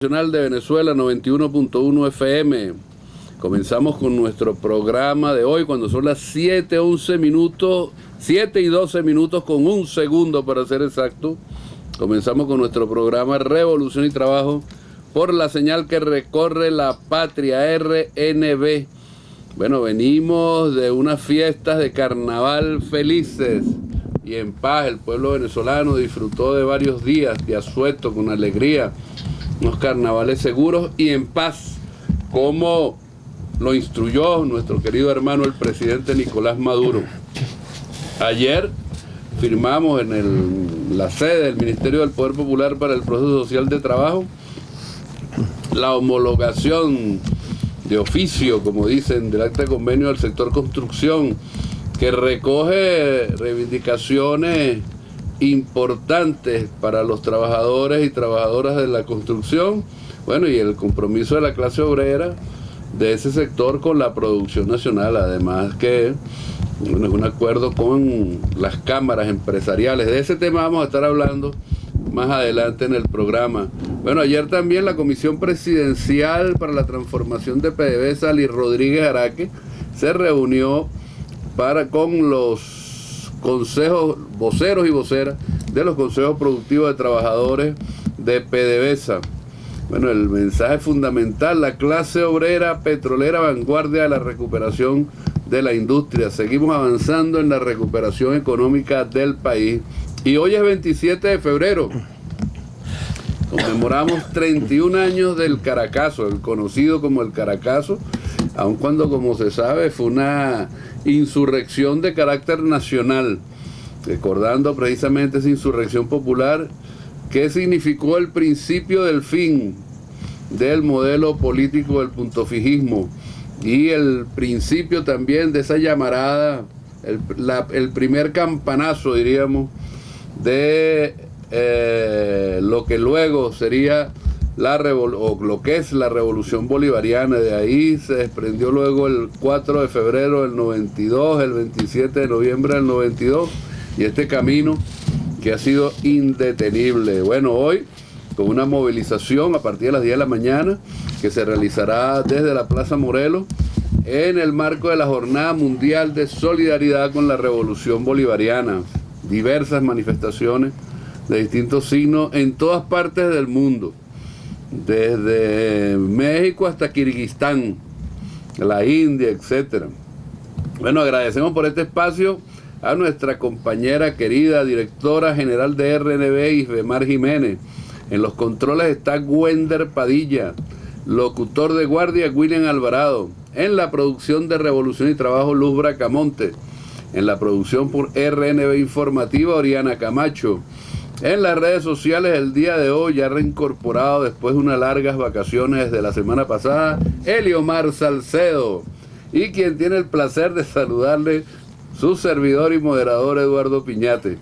Nacional de Venezuela 91.1 FM. Comenzamos con nuestro programa de hoy cuando son las 7:11 minutos, 7 y 12 minutos con un segundo para ser exacto. Comenzamos con nuestro programa Revolución y Trabajo por la señal que recorre la patria RNB. Bueno, venimos de unas fiestas de carnaval felices y en paz. El pueblo venezolano disfrutó de varios días de asueto con alegría. Unos carnavales seguros y en paz, como lo instruyó nuestro querido hermano el presidente Nicolás Maduro. Ayer firmamos en la sede del Ministerio del Poder Popular para el Proceso Social de Trabajo la homologación de oficio, como dicen, del acta de convenio del sector construcción, que recoge reivindicaciones importantes para los trabajadores y trabajadoras de la construcción, bueno, y el compromiso de la clase obrera de ese sector con la producción nacional, además que bueno, es un acuerdo con las cámaras empresariales. De ese tema vamos a estar hablando más adelante en el programa. Bueno, ayer también la Comisión Presidencial para la Transformación de PDVSA, Liz Rodríguez Araque, se reunió con los consejos, voceros y voceras de los consejos productivos de trabajadores de PDVSA. Bueno, el mensaje fundamental: la clase obrera petrolera vanguardia de la recuperación de la industria. Seguimos avanzando en la recuperación económica del país. Y hoy es 27 de febrero. Conmemoramos 31 años del Caracazo, el conocido como el Caracazo, aun cuando, como se sabe, fue una insurrección de carácter nacional, recordando precisamente esa insurrección popular que significó el principio del fin del modelo político del puntofijismo y el principio también de esa llamarada, el primer campanazo, diríamos, de lo que luego sería lo que es la revolución bolivariana. De ahí se desprendió luego el 4 de febrero del 92, el 27 de noviembre del 92, y este camino que ha sido indetenible. Bueno, hoy con una movilización a partir de las 10 de la mañana que se realizará desde la Plaza Morelos en el marco de la Jornada Mundial de Solidaridad con la Revolución Bolivariana. Diversas manifestaciones de distintos signos en todas partes del mundo, desde México hasta Kirguistán, la India, etc. Bueno, agradecemos por este espacio a nuestra compañera querida, directora general de RNB, Isbemar Jiménez. En los controles está Wender Padilla, locutor de guardia William Alvarado. En la producción de Revolución y Trabajo, Luz Bracamonte. En la producción por RNB Informativa, Oriana Camacho. En las redes sociales el día de hoy, ya reincorporado después de unas largas vacaciones desde la semana pasada, Eliomar Salcedo. Y quien tiene el placer de saludarle, su servidor y moderador Eduardo Piñate.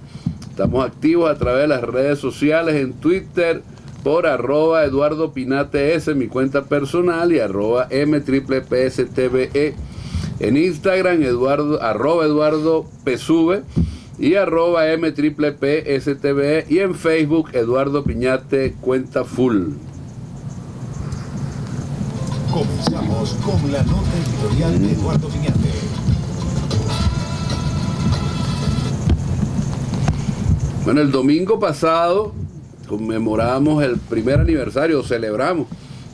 Estamos activos a través de las redes sociales, en Twitter por @Eduardo Pinate S, mi cuenta personal, y @MPPSTVE. En Instagram, @Eduardo Pesube y @MPPSTVE, y en Facebook, Eduardo Piñate, cuenta full. Comenzamos con la nota editorial de Eduardo Piñate. Bueno, el domingo pasado conmemoramos el primer aniversario, celebramos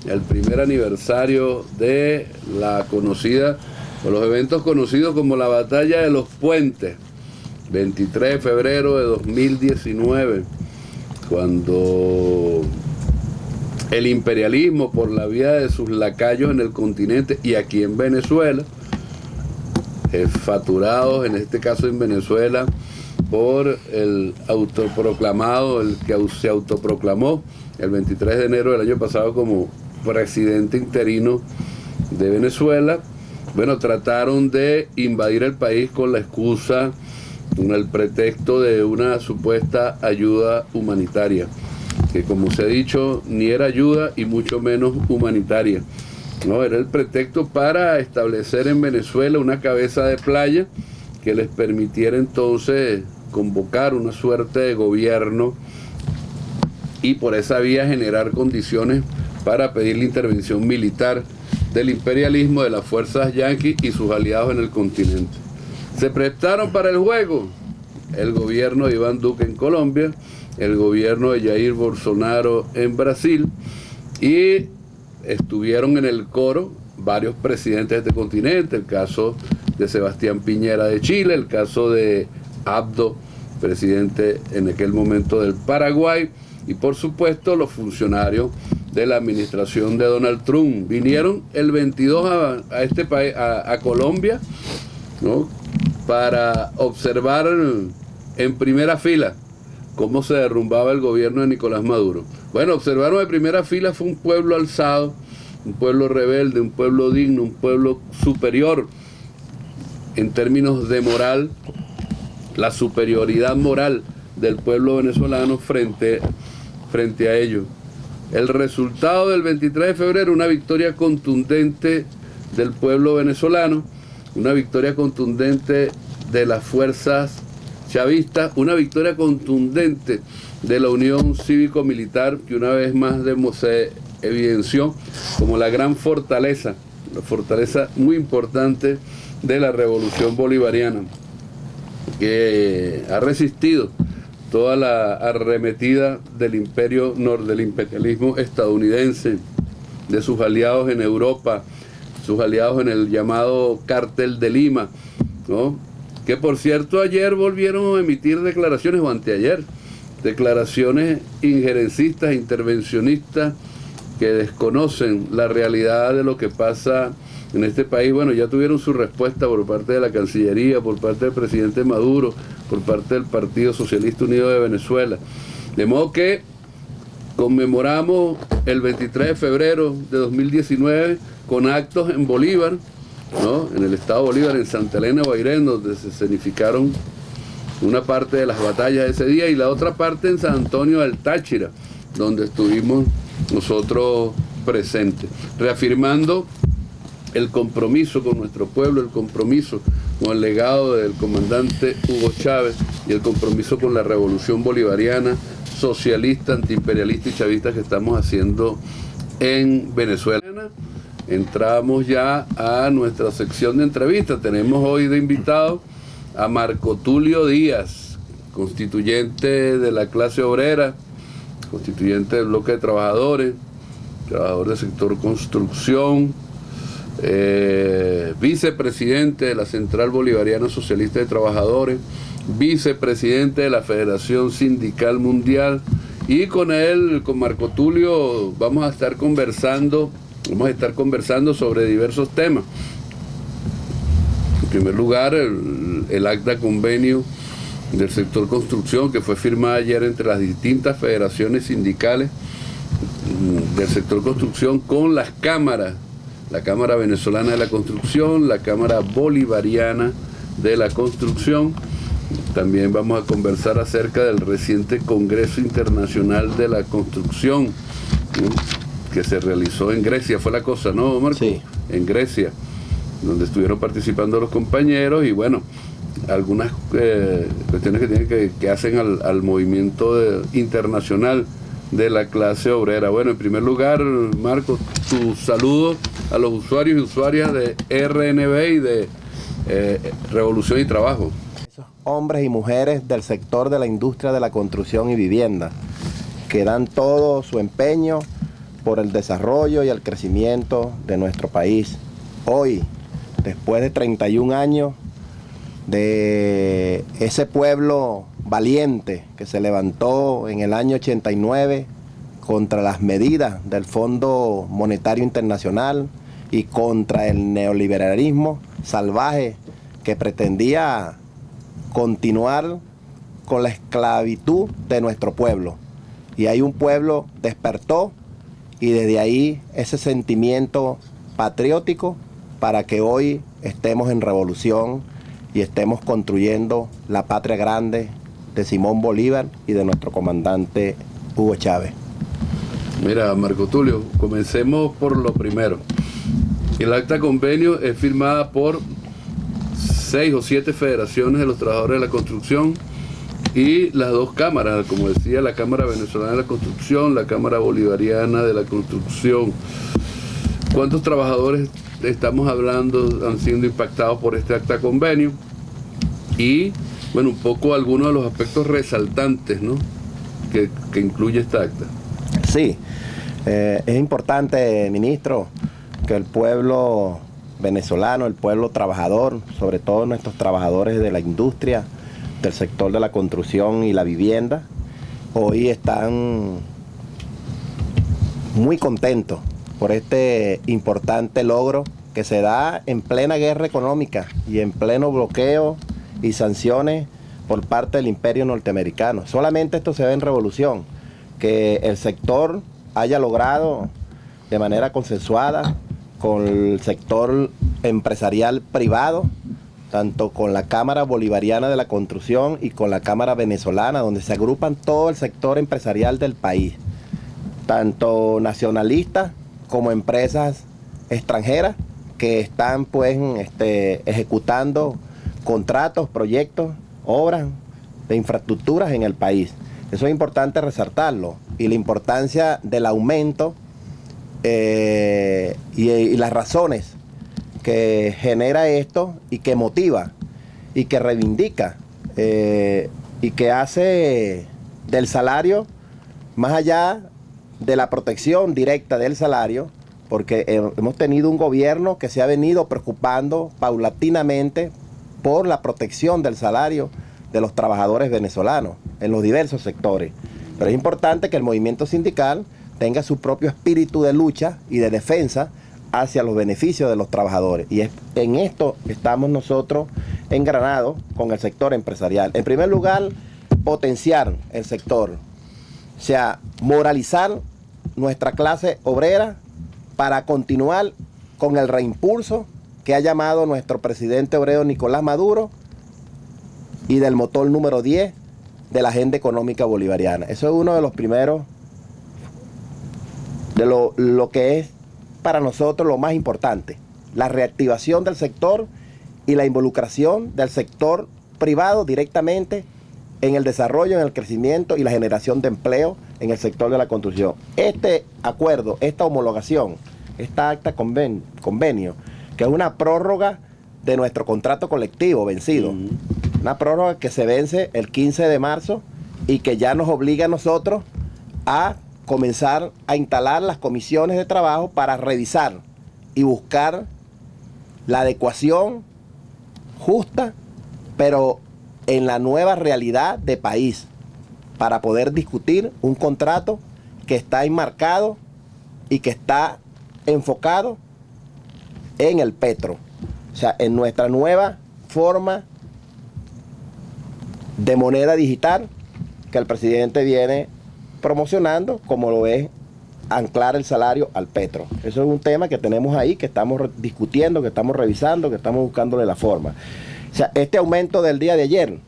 el primer aniversario de la conocida, o los eventos conocidos como la Batalla de los Puentes, 23 de febrero de 2019, cuando el imperialismo, por la vía de sus lacayos en el continente y aquí en Venezuela, faturados en este caso en Venezuela por el autoproclamado, el que se autoproclamó el 23 de enero del año pasado como presidente interino de Venezuela, bueno, trataron de invadir el país con la excusa, con el pretexto de una supuesta ayuda humanitaria, que, como se ha dicho, ni era ayuda y mucho menos humanitaria. No, era el pretexto para establecer en Venezuela una cabeza de playa que les permitiera entonces convocar una suerte de gobierno y por esa vía generar condiciones para pedir la intervención militar del imperialismo de las fuerzas yanquis y sus aliados en el continente. Se prestaron para el juego el gobierno de Iván Duque en Colombia, el gobierno de Jair Bolsonaro en Brasil, y estuvieron en el coro varios presidentes de este continente, el caso de Sebastián Piñera de Chile, el caso de Abdo, presidente en aquel momento del Paraguay, y por supuesto los funcionarios de la administración de Donald Trump. Vinieron el 22 a este país, a Colombia, ¿no?, para observar en primera fila cómo se derrumbaba el gobierno de Nicolás Maduro. Bueno, observaron de primera fila, fue un pueblo alzado, un pueblo rebelde, un pueblo digno, un pueblo superior en términos de moral, la superioridad moral del pueblo venezolano frente a ellos. El resultado del 23 de febrero, una victoria contundente del pueblo venezolano, una victoria contundente de las fuerzas chavistas, una victoria contundente de la Unión Cívico-Militar, que una vez más se evidenció como la gran fortaleza, la fortaleza muy importante de la revolución bolivariana, que ha resistido toda la arremetida del del imperialismo estadounidense, de sus aliados en Europa, sus aliados en el llamado Cártel de Lima, ¿no?, que por cierto ayer volvieron a emitir declaraciones, o anteayer, declaraciones injerencistas, intervencionistas, que desconocen la realidad de lo que pasa en este país. Bueno, ya tuvieron su respuesta por parte de la Cancillería, por parte del presidente Maduro, por parte del Partido Socialista Unido de Venezuela. De modo que conmemoramos el 23 de febrero de 2019 con actos en Bolívar, ¿no?, en el estado Bolívar, en Santa Elena Guairén, donde se escenificaron una parte de las batallas de ese día, y la otra parte en San Antonio del Táchira, donde estuvimos nosotros presentes, reafirmando el compromiso con nuestro pueblo, el compromiso con el legado del comandante Hugo Chávez y el compromiso con la revolución bolivariana, socialista, antiimperialista y chavista que estamos haciendo en Venezuela. Entramos ya a nuestra sección de entrevistas. Tenemos hoy de invitado a Marco Tulio Díaz, constituyente de la clase obrera, constituyente del bloque de trabajadores, trabajador del sector construcción, vicepresidente de la Central Bolivariana Socialista de Trabajadores, vicepresidente de la Federación Sindical Mundial, y con él, con Marco Tulio, vamos a estar conversando sobre diversos temas. En primer lugar, el acta convenio del sector construcción, que fue firmada ayer entre las distintas federaciones sindicales del sector construcción con las cámaras, la Cámara Venezolana de la Construcción, la Cámara Bolivariana de la Construcción. También vamos a conversar acerca del reciente Congreso Internacional de la Construcción, que se realizó en Grecia, fue la cosa, ¿no, Marco? Sí. En Grecia, donde estuvieron participando los compañeros, y bueno, algunas cuestiones que hacen al movimiento internacional de la clase obrera. Bueno, en primer lugar, Marco, tu saludo a los usuarios y usuarias de RNB y de Revolución y Trabajo. Esos hombres y mujeres del sector de la industria de la construcción y vivienda, que dan todo su empeño por el desarrollo y el crecimiento de nuestro país. Hoy, después de 31 años de ese pueblo valiente que se levantó en el año 89 contra las medidas del Fondo Monetario Internacional y contra el neoliberalismo salvaje que pretendía continuar con la esclavitud de nuestro pueblo. Y ahí un pueblo despertó, y desde ahí ese sentimiento patriótico para que hoy estemos en revolución y estemos construyendo la patria grande de Simón Bolívar y de nuestro comandante Hugo Chávez. Mira, Marco Tulio, comencemos por lo primero. El acta convenio es firmada por 6 o 7 federaciones de los trabajadores de la construcción, y las dos cámaras, como decía, la Cámara Venezolana de la Construcción, la Cámara Bolivariana de la Construcción. ¿Cuántos trabajadores estamos hablando han sido impactados por este acta convenio? Y, bueno, un poco algunos de los aspectos resaltantes, ¿no?, que incluye esta acta. Sí, es importante, ministro, que el pueblo venezolano, el pueblo trabajador, sobre todo nuestros trabajadores de la industria, del sector de la construcción y la vivienda, hoy están muy contentos por este importante logro que se da en plena guerra económica y en pleno bloqueo y sanciones por parte del imperio norteamericano. Solamente esto se ve en revolución, que el sector haya logrado de manera consensuada con el sector empresarial privado, tanto con la Cámara Bolivariana de la Construcción y con la Cámara Venezolana, donde se agrupan todo el sector empresarial del país, tanto nacionalistas como empresas extranjeras que están pues ejecutando contratos, proyectos, obras de infraestructuras en el país. Eso es importante resaltarlo, y la importancia del aumento y las razones que genera esto y que motiva y que reivindica y que hace del salario, más allá de la protección directa del salario, porque hemos tenido un gobierno que se ha venido preocupando paulatinamente por la protección del salario de los trabajadores venezolanos en los diversos sectores. Pero es importante que el movimiento sindical tenga su propio espíritu de lucha y de defensa hacia los beneficios de los trabajadores. Y en esto estamos nosotros engranados con el sector empresarial. En primer lugar, potenciar el sector, o sea, moralizar nuestra clase obrera para continuar con el reimpulso que ha llamado nuestro presidente obrero Nicolás Maduro y del motor número 10 de la agenda económica bolivariana. Eso es uno de los primeros, de lo que es para nosotros lo más importante, la reactivación del sector y la involucración del sector privado directamente en el desarrollo, en el crecimiento y la generación de empleo en el sector de la construcción. Este acuerdo, esta homologación, esta acta convenio, que es una prórroga de nuestro contrato colectivo vencido, una prórroga que se vence el 15 de marzo y que ya nos obliga a nosotros a comenzar a instalar las comisiones de trabajo para revisar y buscar la adecuación justa, pero en la nueva realidad de país, para poder discutir un contrato que está enmarcado y que está enfocado en el petro, o sea, en nuestra nueva forma de moneda digital que el presidente viene promocionando, como lo es anclar el salario al petro. Eso es un tema que tenemos ahí, que estamos discutiendo, que estamos revisando, que estamos buscándole la forma. O sea, este aumento del día de ayer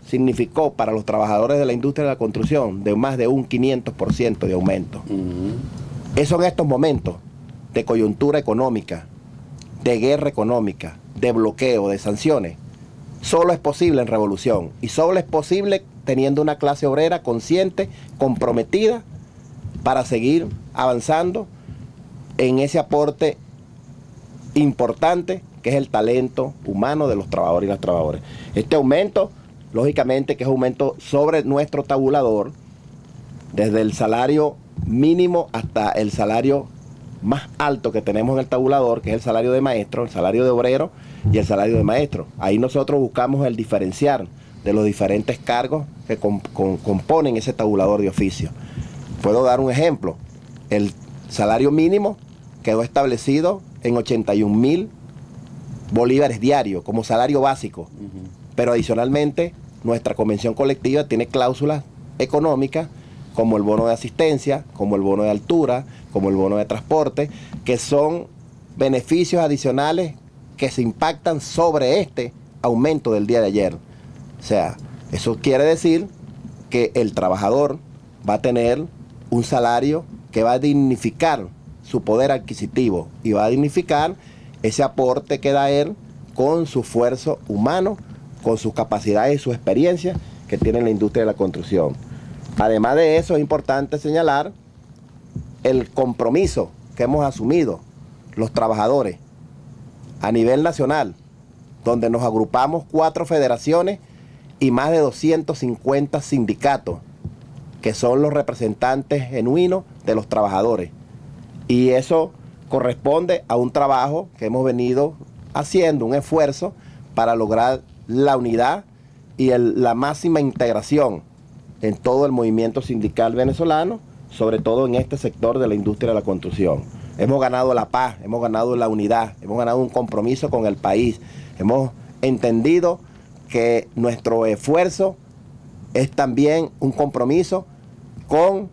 significó para los trabajadores de la industria de la construcción de más de un 500% de aumento. Eso en estos momentos de coyuntura económica, de guerra económica, de bloqueo, de sanciones, solo es posible en revolución, y solo es posible teniendo una clase obrera consciente, comprometida, para seguir avanzando en ese aporte importante que es el talento humano de los trabajadores y las trabajadoras. Este aumento, lógicamente, que es aumento sobre nuestro tabulador, desde el salario mínimo hasta el salario más alto que tenemos en el tabulador, que es el salario de maestro, el salario de obrero y el salario de maestro. Ahí nosotros buscamos el diferenciar de los diferentes cargos que componen ese tabulador de oficio. Puedo dar un ejemplo. El salario mínimo quedó establecido en 81.000 bolívares diarios como salario básico, pero adicionalmente nuestra convención colectiva tiene cláusulas económicas como el bono de asistencia, como el bono de altura, como el bono de transporte, que son beneficios adicionales que se impactan sobre este aumento del día de ayer. O sea, eso quiere decir que el trabajador va a tener un salario que va a dignificar su poder adquisitivo y va a dignificar ese aporte que da él con su esfuerzo humano, con sus capacidades y su experiencia que tiene la industria de la construcción. Además de eso, es importante señalar el compromiso que hemos asumido los trabajadores a nivel nacional, donde nos agrupamos 4 federaciones y más de 250 sindicatos, que son los representantes genuinos de los trabajadores. Y eso corresponde a un trabajo que hemos venido haciendo, un esfuerzo para lograr la unidad y la máxima integración en todo el movimiento sindical venezolano, sobre todo en este sector de la industria de la construcción. Hemos ganado la paz, hemos ganado la unidad, hemos ganado un compromiso con el país. Hemos entendido que nuestro esfuerzo es también un compromiso con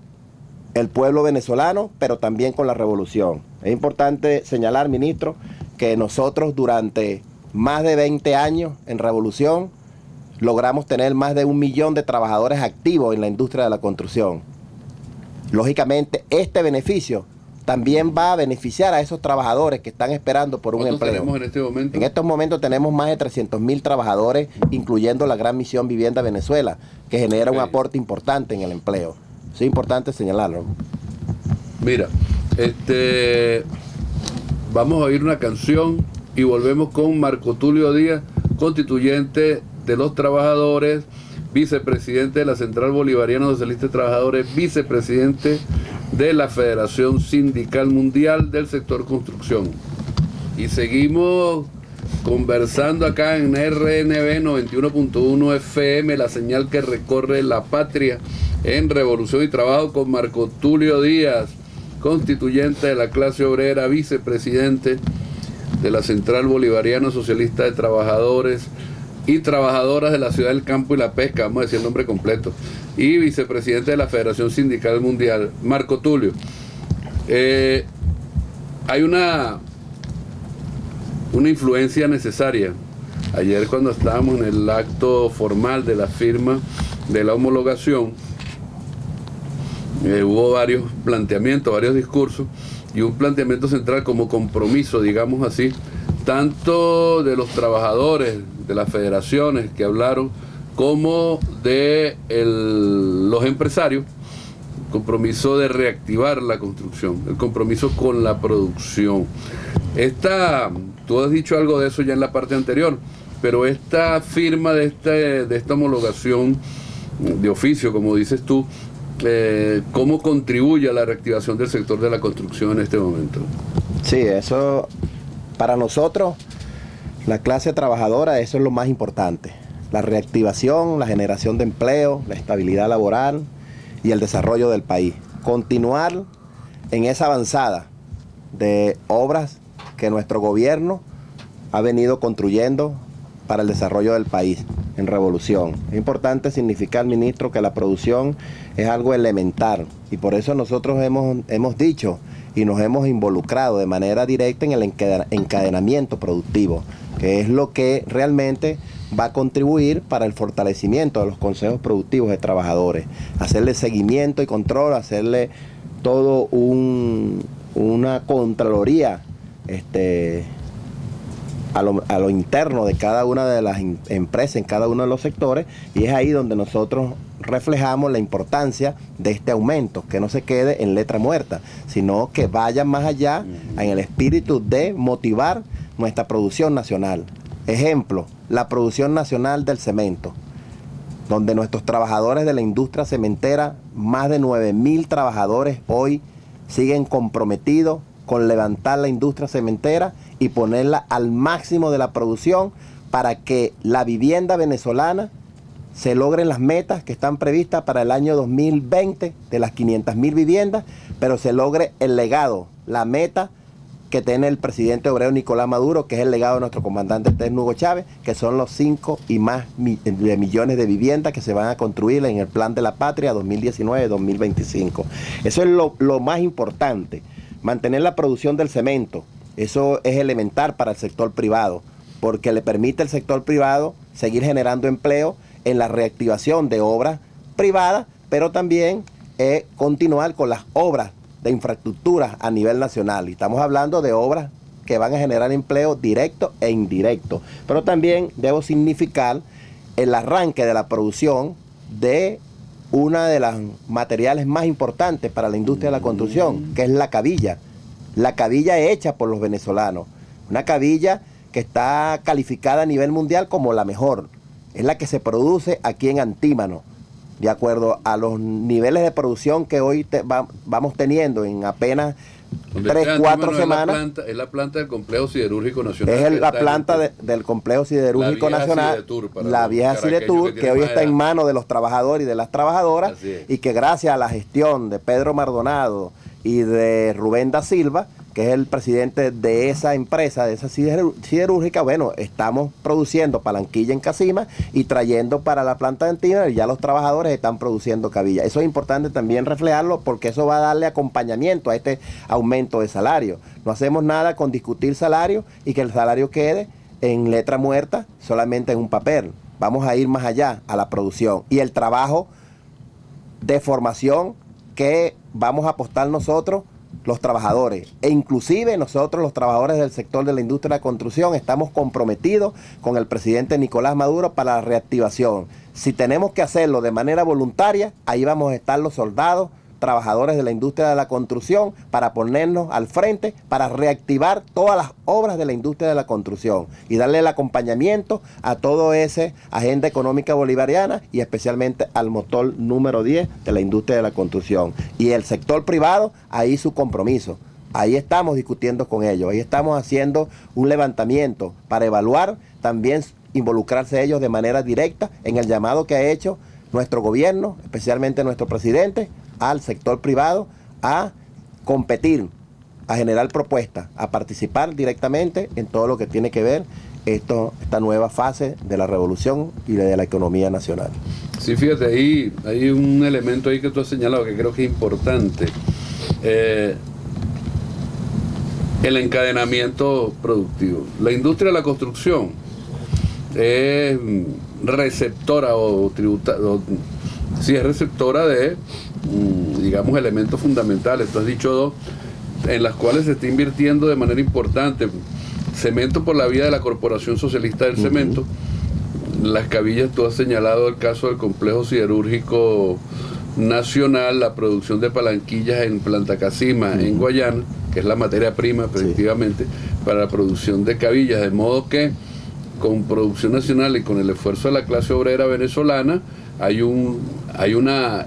el pueblo venezolano, pero también con la revolución. Es importante señalar, ministro, que nosotros durante más de 20 años en revolución logramos tener más de 1 millón de trabajadores activos en la industria de la construcción. Lógicamente, este beneficio también va a beneficiar a esos trabajadores que están esperando por un empleo. ¿Cuántos tenemos en este momento? En estos momentos tenemos más de 300.000 trabajadores, incluyendo la Gran Misión Vivienda Venezuela, que genera un aporte importante en el empleo. Eso es importante señalarlo. Mira, vamos a oír una canción y volvemos con Marco Tulio Díaz, constituyente de los trabajadores, vicepresidente de la Central Bolivariana Socialista de Trabajadores, vicepresidente de la Federación Sindical Mundial del Sector Construcción. Y seguimos conversando acá en RNB 91.1 FM, la señal que recorre la patria, en Revolución y Trabajo, con Marco Tulio Díaz, constituyente de la clase obrera, vicepresidente de la Central Bolivariana Socialista de Trabajadores y Trabajadoras de la Ciudad del Campo y la Pesca, vamos a decir el nombre completo, y vicepresidente de la Federación Sindical Mundial. Marco Tulio, hay una influencia necesaria. Ayer, cuando estábamos en el acto formal de la firma de la homologación, hubo varios planteamientos, varios discursos, y un planteamiento central como compromiso, digamos así, tanto de los trabajadores, de las federaciones que hablaron, como de los empresarios, compromiso de reactivar la construcción, el compromiso con la producción. Tú has dicho algo de eso ya en la parte anterior, pero esta firma de esta homologación de oficio, como dices tú, ¿cómo contribuye a la reactivación del sector de la construcción en este momento? Sí, eso para nosotros, la clase trabajadora, eso es lo más importante. La reactivación, la generación de empleo, la estabilidad laboral y el desarrollo del país. Continuar en esa avanzada de obras que nuestro gobierno ha venido construyendo para el desarrollo del país en revolución. Es importante significar, ministro, que la producción es algo elemental, y por eso nosotros hemos dicho y nos hemos involucrado de manera directa en el encadenamiento productivo, que es lo que realmente va a contribuir para el fortalecimiento de los consejos productivos de trabajadores, hacerle seguimiento y control, hacerle todo una contraloría a lo interno de cada una de las empresas, en cada uno de los sectores, y es ahí donde nosotros reflejamos la importancia de este aumento, que no se quede en letra muerta, sino que vaya más allá en el espíritu de motivar nuestra producción nacional. Ejemplo, la producción nacional del cemento, donde nuestros trabajadores de la industria cementera, más de 9.000 trabajadores hoy siguen comprometidos con levantar la industria cementera y ponerla al máximo de la producción para que la vivienda venezolana se logren las metas que están previstas para el año 2020 de las 500.000 viviendas, pero se logre el legado, la meta que tiene el presidente obrero Nicolás Maduro, que es el legado de nuestro comandante Hugo Chávez, que son los 5 y más millones de viviendas que se van a construir en el Plan de la Patria 2019-2025. Eso es lo más importante, mantener la producción del cemento. Eso es elemental para el sector privado, porque le permite al sector privado seguir generando empleo en la reactivación de obras privadas, pero también continuar con las obras de infraestructura a nivel nacional. Y estamos hablando de obras que van a generar empleo directo e indirecto. Pero también debo significar el arranque de la producción de una de las materiales más importantes para la industria de la construcción, que es la cabilla. La cabilla hecha por los venezolanos. Una cabilla que está calificada a nivel mundial como la mejor. Es la que se produce aquí en Antímano, de acuerdo a los niveles de producción que hoy vamos teniendo en apenas 3-4 semanas. Es la planta del Complejo Siderúrgico Nacional. Es la planta del Complejo Siderúrgico Nacional, la vieja Sidetur, que hoy está en manos de los trabajadores y de las trabajadoras, y que gracias a la gestión de Pedro Mardonado y de Rubén da Silva, que es el presidente de esa empresa, de esa siderúrgica, bueno, estamos produciendo palanquilla en Casima y trayendo para la planta de Antímano, y ya los trabajadores están produciendo cabilla. Eso es importante también reflejarlo, porque eso va a darle acompañamiento a este aumento de salario. No hacemos nada con discutir salario y que el salario quede en letra muerta, solamente en un papel. Vamos a ir más allá, a la producción y el trabajo de formación que vamos a apostar nosotros, los trabajadores, e inclusive nosotros los trabajadores del sector de la industria de la construcción estamos comprometidos con el presidente Nicolás Maduro para la reactivación. Si tenemos que hacerlo de manera voluntaria, ahí vamos a estar los soldados, trabajadores de la industria de la construcción, para ponernos al frente, para reactivar todas las obras de la industria de la construcción y darle el acompañamiento a todo ese agenda económica bolivariana y especialmente al motor número 10 de la industria de la construcción. Y el sector privado, ahí su compromiso. Ahí estamos discutiendo con ellos, ahí estamos haciendo un levantamiento para evaluar, también involucrarse ellos de manera directa en el llamado que ha hecho nuestro gobierno, especialmente nuestro presidente, al sector privado a competir, a generar propuestas, a participar directamente en todo lo que tiene que ver esta nueva fase de la revolución y de la economía nacional. Sí, fíjate, ahí hay un elemento ahí que tú has señalado que creo que es importante. El encadenamiento productivo. La industria de la construcción es receptora es receptora de, digamos, elementos fundamentales. Tú has dicho dos, en las cuales se está invirtiendo de manera importante. Cemento por la vía de la Corporación Socialista del Cemento. Las cabillas, tú has señalado el caso del Complejo Siderúrgico Nacional, la producción de palanquillas en Planta Casima, en Guayana, que es la materia prima, efectivamente, para la producción de cabillas. De modo que con producción nacional y con el esfuerzo de la clase obrera venezolana, hay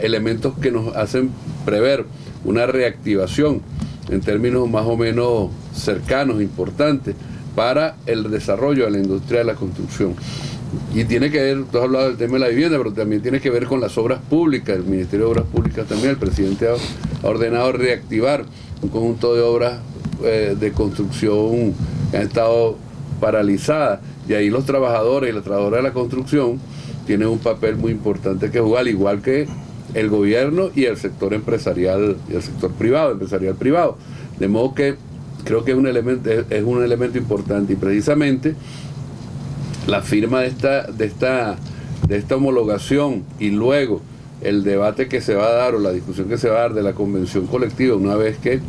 elementos que nos hacen prever una reactivación en términos más o menos cercanos, importantes, para el desarrollo de la industria de la construcción. Y tiene que ver, tú has hablado del tema de la vivienda, pero también tiene que ver con las obras públicas. El Ministerio de Obras Públicas también, el presidente ha ordenado reactivar un conjunto de obras de construcción que han estado paralizadas, y ahí los trabajadores y las trabajadoras de la construcción tienen un papel muy importante que jugar, al igual que el gobierno y el sector empresarial y el sector privado, empresarial privado. De modo que creo que es un elemento importante, y precisamente la firma de esta homologación y luego el debate que se va a dar o la discusión que se va a dar de la convención colectiva una vez que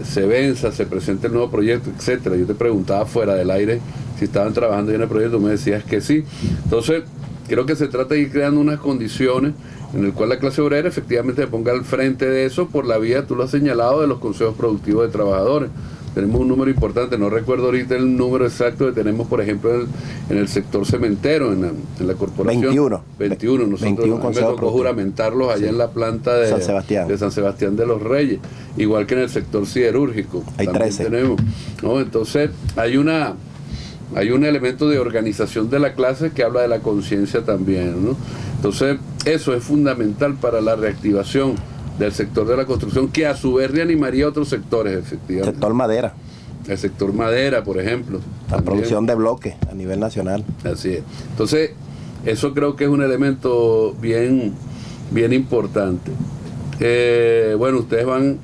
se venza, se presente el nuevo proyecto, etcétera. Yo te preguntaba fuera del aire si estaban trabajando en el proyecto, me decías que sí. Entonces creo que se trata de ir creando unas condiciones en el cual la clase obrera efectivamente se ponga al frente de eso por la vía, tú lo has señalado, de los consejos productivos de trabajadores. Tenemos un número importante, no recuerdo ahorita el número exacto que tenemos, por ejemplo, en el sector cementero, en la corporación. 21. Nosotros me tocó juramentarlos allá en la planta de San Sebastián de los Reyes, igual que en el sector siderúrgico. Hay 13. Tenemos, ¿no? Entonces, hay un elemento de organización de la clase que habla de la conciencia también, ¿no? Entonces, eso es fundamental para la reactivación del sector de la construcción, que a su vez reanimaría otros sectores, efectivamente. Sector madera. El sector madera, por ejemplo. La producción de bloques a nivel nacional. Así es. Entonces, eso creo que es un elemento bien importante. Bueno, ustedes van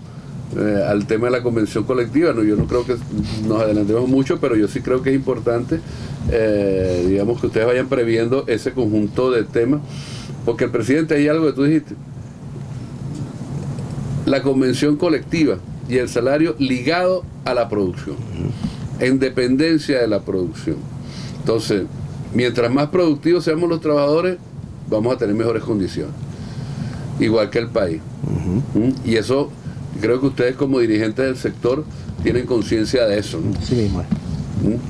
al tema de la convención colectiva, ¿no? Yo no creo que nos adelantemos mucho, pero yo sí creo que es importante, digamos, que ustedes vayan previendo ese conjunto de temas, porque el presidente, hay algo que tú dijiste, la convención colectiva y el salario ligado a la producción, en dependencia de la producción. Entonces, mientras más productivos seamos los trabajadores, vamos a tener mejores condiciones, igual que el país. Y eso, creo que ustedes como dirigentes del sector tienen conciencia de eso, ¿no? Sí mismo.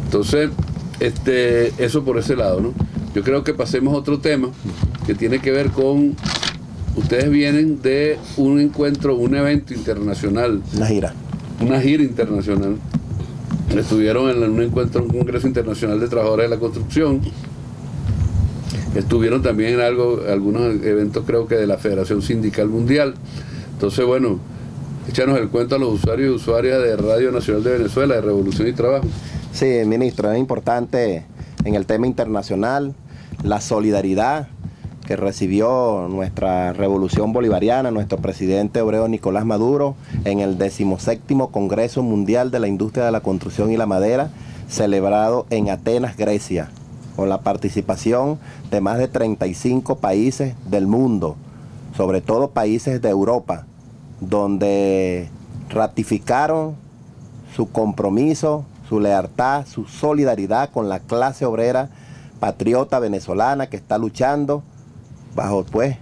Entonces, eso por ese lado, ¿no? Yo creo que pasemos a otro tema que tiene que ver con, ustedes vienen de un encuentro, un evento internacional. Una gira internacional. Estuvieron en un encuentro, un Congreso Internacional de Trabajadores de la Construcción. Estuvieron también en algunos eventos, creo que de la Federación Sindical Mundial. Entonces, bueno, échanos el cuento a los usuarios y usuarias de Radio Nacional de Venezuela, de Revolución y Trabajo. Sí, ministro, es importante en el tema internacional la solidaridad que recibió nuestra revolución bolivariana, nuestro presidente obrero Nicolás Maduro, en el 17º Congreso Mundial de la Industria de la Construcción y la Madera, celebrado en Atenas, Grecia, con la participación de más de 35 países del mundo, sobre todo países de Europa, donde ratificaron su compromiso, su lealtad, su solidaridad con la clase obrera patriota venezolana que está luchando bajo pues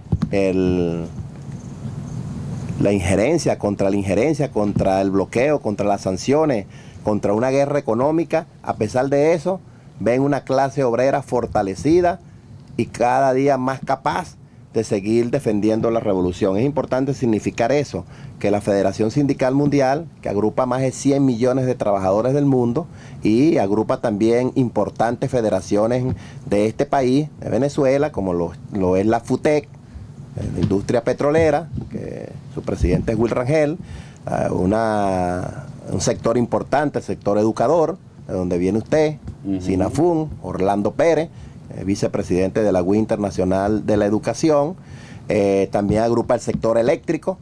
la injerencia, contra el bloqueo, contra las sanciones, contra una guerra económica. A pesar de eso, ven una clase obrera fortalecida y cada día más capaz de seguir defendiendo la revolución. Es importante significar eso, que la Federación Sindical Mundial, que agrupa más de 100 millones de trabajadores del mundo y agrupa también importantes federaciones de este país, de Venezuela, como lo es la FUTEC, la industria petrolera, que su presidente es Will Rangel, un sector importante, el sector educador, de donde viene usted, SINAFUN, Orlando Pérez, vicepresidente de la UI Internacional de la Educación. También agrupa el sector eléctrico,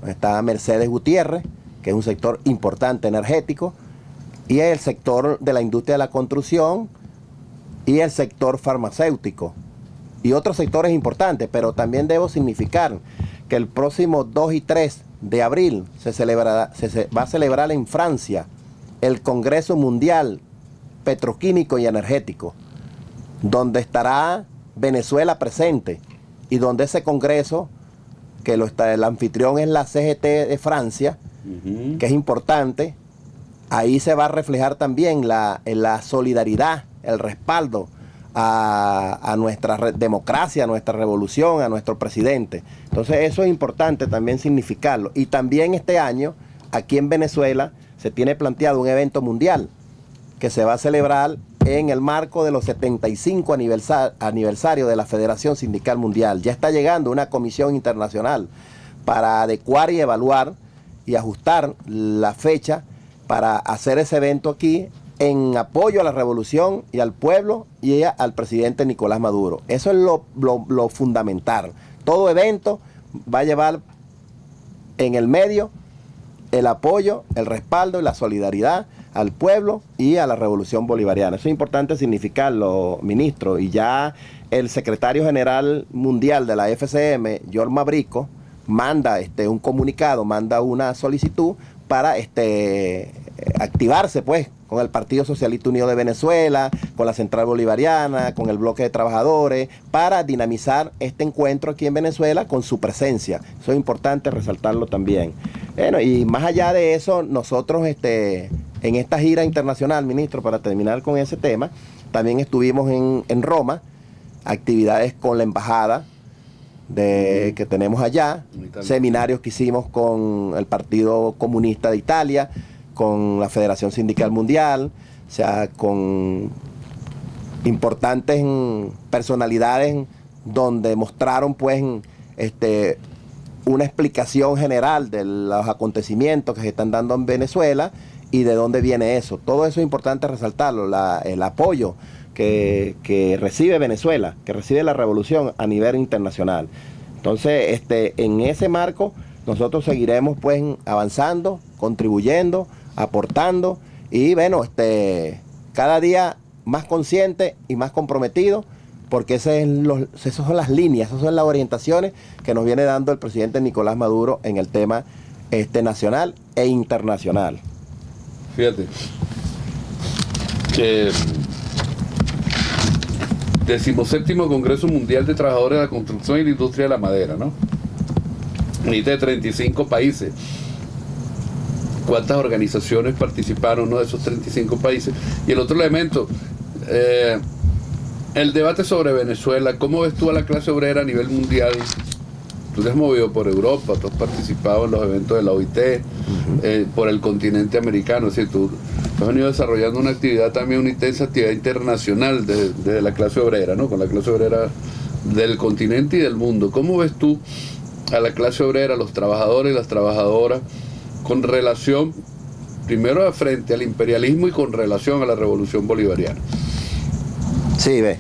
está Mercedes Gutiérrez, que es un sector importante energético, y el sector de la industria de la construcción y el sector farmacéutico y otros sectores importantes. Pero también debo significar que el próximo 2 y 3 de abril se va a celebrar en Francia el Congreso Mundial Petroquímico y Energético, donde estará Venezuela presente y donde ese congreso, que el anfitrión es la CGT de Francia, que es importante, ahí se va a reflejar también la solidaridad, el respaldo a nuestra democracia, a nuestra revolución, a nuestro presidente. Entonces eso es importante también significarlo. Y también este año, aquí en Venezuela, se tiene planteado un evento mundial que se va a celebrar en el marco de los 75 aniversario de la Federación Sindical Mundial. Ya está llegando una comisión internacional para adecuar y evaluar y ajustar la fecha para hacer ese evento aquí en apoyo a la revolución y al pueblo y al presidente Nicolás Maduro. Eso es lo fundamental. Todo evento va a llevar en el medio el apoyo, el respaldo y la solidaridad al pueblo y a la revolución bolivariana. Eso es importante significarlo, ministro. Y ya el secretario general mundial de la FCM, Yorma Brico, manda un comunicado, manda una solicitud para activarse pues con el Partido Socialista Unido de Venezuela, con la Central Bolivariana, con el Bloque de Trabajadores, para dinamizar este encuentro aquí en Venezuela con su presencia. Eso es importante resaltarlo también. Bueno, y más allá de eso, nosotros en esta gira internacional, ministro, para terminar con ese tema, también estuvimos en Roma, actividades con la embajada que tenemos allá, seminarios que hicimos con el Partido Comunista de Italia, con la Federación Sindical Mundial, o sea, con importantes personalidades donde mostraron pues una explicación general de los acontecimientos que se están dando en Venezuela y de dónde viene eso. Todo eso es importante resaltarlo, el apoyo que recibe Venezuela, que recibe la revolución a nivel internacional. Entonces, en ese marco, nosotros seguiremos pues avanzando, contribuyendo, aportando y bueno, cada día más consciente y más comprometido, porque esas son las líneas, esas son las orientaciones que nos viene dando el presidente Nicolás Maduro en el tema nacional e internacional. Fíjate que 17º Congreso Mundial de Trabajadores de la Construcción y la Industria de la Madera, ¿no? De 35 países. ¿Cuántas organizaciones participaron, ¿no?, de esos 35 países? Y el otro elemento, el debate sobre Venezuela. ¿Cómo ves tú a la clase obrera a nivel mundial? Tú te has movido por Europa, tú has participado en los eventos de la OIT, por el continente americano, es decir, tú has venido desarrollando una actividad también, una intensa actividad internacional desde la clase obrera, ¿no?, con la clase obrera del continente y del mundo. ¿Cómo ves tú a la clase obrera, a los trabajadores y las trabajadoras, con relación, primero frente al imperialismo y con relación a la revolución bolivariana? Sí, ve.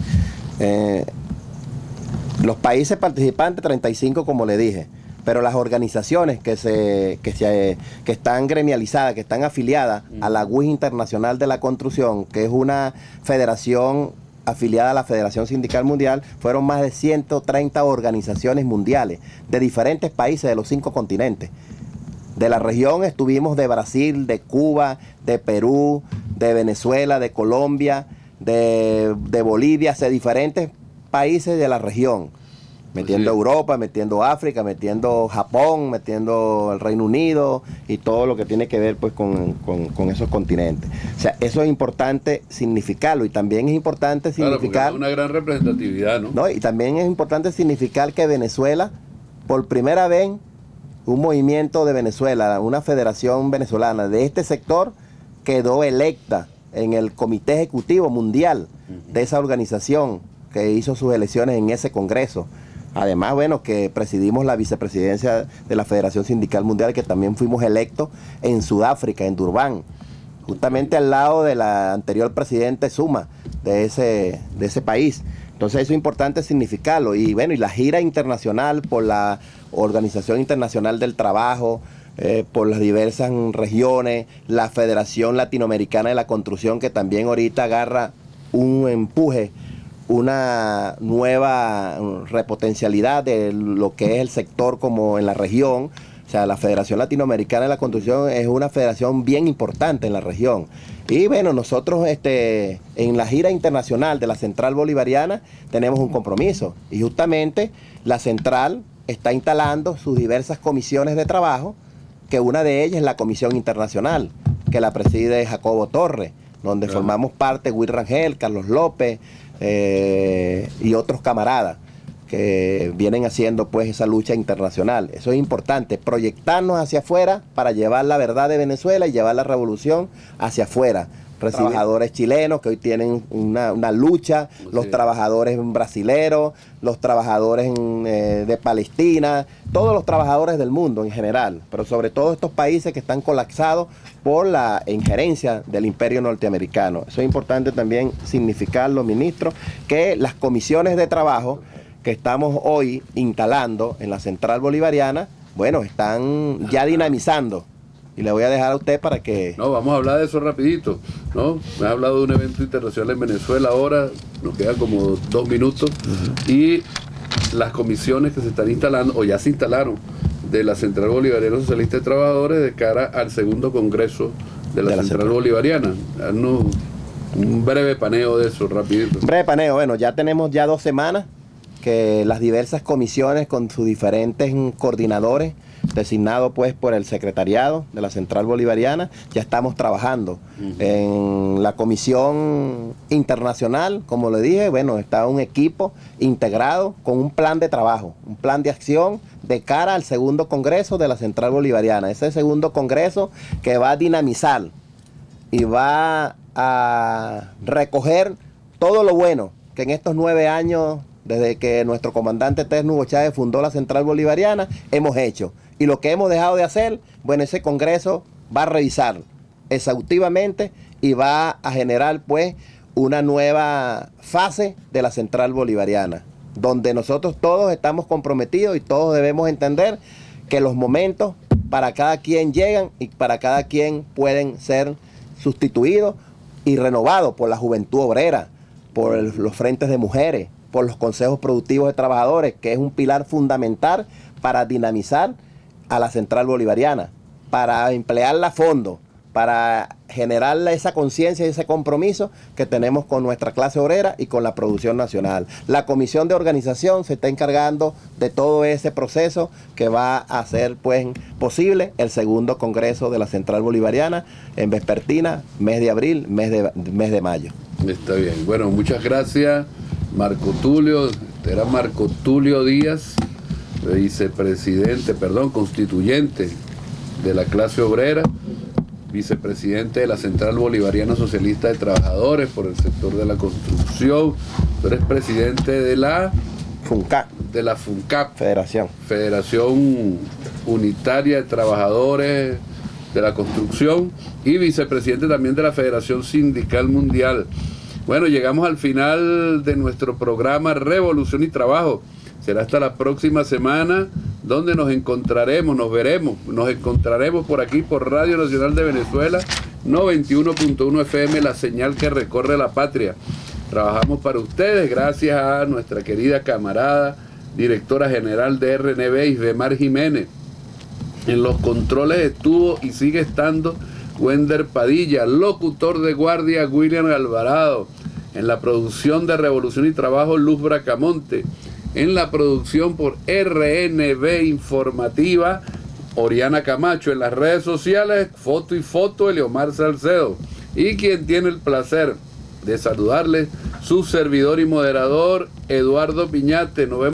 Los países participantes, 35 como le dije, pero las organizaciones que están gremializadas, que están afiliadas a la UIS Internacional de la Construcción, que es una federación afiliada a la Federación Sindical Mundial, fueron más de 130 organizaciones mundiales de diferentes países de los 5 continentes. De la región estuvimos de Brasil, de Cuba, de Perú, de Venezuela, de Colombia, de Bolivia, de diferentes países de la región, metiendo Europa, metiendo África, metiendo Japón, metiendo el Reino Unido y todo lo que tiene que ver pues con esos continentes. O sea, eso es importante significarlo, y también es importante significar... Claro, una gran representatividad, ¿no? Y también es importante significar que Venezuela, por primera vez, un movimiento de Venezuela, una federación venezolana de este sector, quedó electa en el Comité Ejecutivo Mundial de esa organización que hizo sus elecciones en ese congreso. Además, bueno, que presidimos la vicepresidencia de la Federación Sindical Mundial, que también fuimos electos en Sudáfrica, en Durban, justamente al lado de la anterior presidente Zuma de ese país. Entonces eso es importante significarlo. Y bueno, y la gira internacional por la Organización Internacional del Trabajo, por las diversas regiones, la Federación Latinoamericana de la Construcción, que también ahorita agarra un empuje, una nueva repotencialidad de lo que es el sector como en la región. O sea, la Federación Latinoamericana de la Construcción es una federación bien importante en la región. Y bueno, nosotros en la gira internacional de la Central Bolivariana tenemos un compromiso. Y justamente la Central está instalando sus diversas comisiones de trabajo, que una de ellas es la Comisión Internacional, que la preside Jacobo Torres, donde formamos parte Will Rangel, Carlos López, y otros camaradas que vienen haciendo pues esa lucha internacional. Eso es importante, proyectarnos hacia afuera para llevar la verdad de Venezuela y llevar la revolución hacia afuera. Trabajadores chilenos que hoy tienen una lucha, los trabajadores brasileros, los trabajadores de Palestina, todos los trabajadores del mundo en general, pero sobre todo estos países que están colapsados por la injerencia del imperio norteamericano. Eso es importante también significarlo, ministro, que las comisiones de trabajo que estamos hoy instalando en la Central Bolivariana, bueno, están ya dinamizando. Y le voy a dejar a usted para que... No, vamos a hablar de eso rapidito, ¿no? Me ha hablado de un evento internacional en Venezuela ahora, nos quedan como 2 minutos, y las comisiones que se están instalando, o ya se instalaron, de la Central Bolivariana Socialista de Trabajadores de cara al segundo congreso de la Central Bolivariana. Haznos un breve paneo de eso, rapidito. Un breve paneo, bueno, ya tenemos 2 semanas que las diversas comisiones con sus diferentes coordinadores, designado pues por el secretariado de la Central Bolivariana, ya estamos trabajando. En la comisión internacional, como le dije, bueno, está un equipo integrado con un plan de trabajo, un plan de acción de cara al segundo congreso de la Central Bolivariana. Ese segundo congreso que va a dinamizar y va a recoger todo lo bueno que en estos 9 años, desde que nuestro comandante Térno Hugo Chávez fundó la Central Bolivariana, hemos hecho. Y lo que hemos dejado de hacer, bueno, ese congreso va a revisar exhaustivamente y va a generar pues una nueva fase de la Central Bolivariana, donde nosotros todos estamos comprometidos y todos debemos entender que los momentos para cada quien llegan y para cada quien pueden ser sustituidos y renovados por la juventud obrera, por los frentes de mujeres, por los consejos productivos de trabajadores, que es un pilar fundamental para dinamizar a la Central Bolivariana, para emplearla a fondo, para generar esa conciencia y ese compromiso que tenemos con nuestra clase obrera y con la producción nacional. La comisión de organización se está encargando de todo ese proceso que va a hacer pues posible el segundo congreso de la Central Bolivariana en vespertina, mes de abril, mes de mayo. Está bien. Bueno, muchas gracias, Marco Tulio. Era Marco Tulio Díaz, constituyente de la clase obrera, vicepresidente de la Central Bolivariana Socialista de Trabajadores por el sector de la construcción. Tú eres presidente de la FUNCAP. De la FUNCAP. Federación Unitaria de Trabajadores de la Construcción, y vicepresidente también de la Federación Sindical Mundial. Bueno, llegamos al final de nuestro programa Revolución y Trabajo. Será hasta la próxima semana, donde nos encontraremos, nos encontraremos por aquí, por Radio Nacional de Venezuela, 91.1 FM, la señal que recorre la patria. Trabajamos para ustedes gracias a nuestra querida camarada, directora general de RNB, Isbemar Jiménez. En los controles estuvo y sigue estando Wender Padilla, locutor de guardia William Alvarado, en la producción de Revolución y Trabajo Luz Bracamonte, en la producción por RNB Informativa Oriana Camacho, en las redes sociales Foto y Foto Eliomar Salcedo, y quien tiene el placer de saludarles, su servidor y moderador Eduardo Piñate. Nos vemos